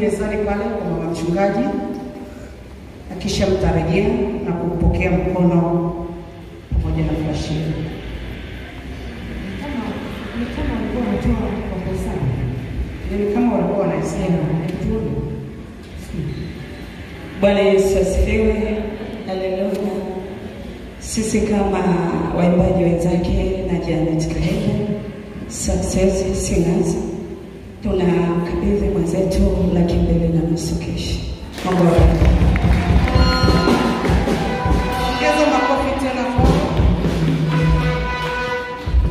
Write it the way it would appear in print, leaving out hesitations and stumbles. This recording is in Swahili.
mezani pale kwa mama mchungaji, na kisha mtarejea na kupokea mkono pamoja na flashi. Kama walikuwa wanatoa kwa pesa, ni kama walikuwa wanasema ndio. Bwana Yesu asifiwe. Haleluya. Sisi kama waimbaji wenzake na Janet Kahega Success Singers tunakabidhi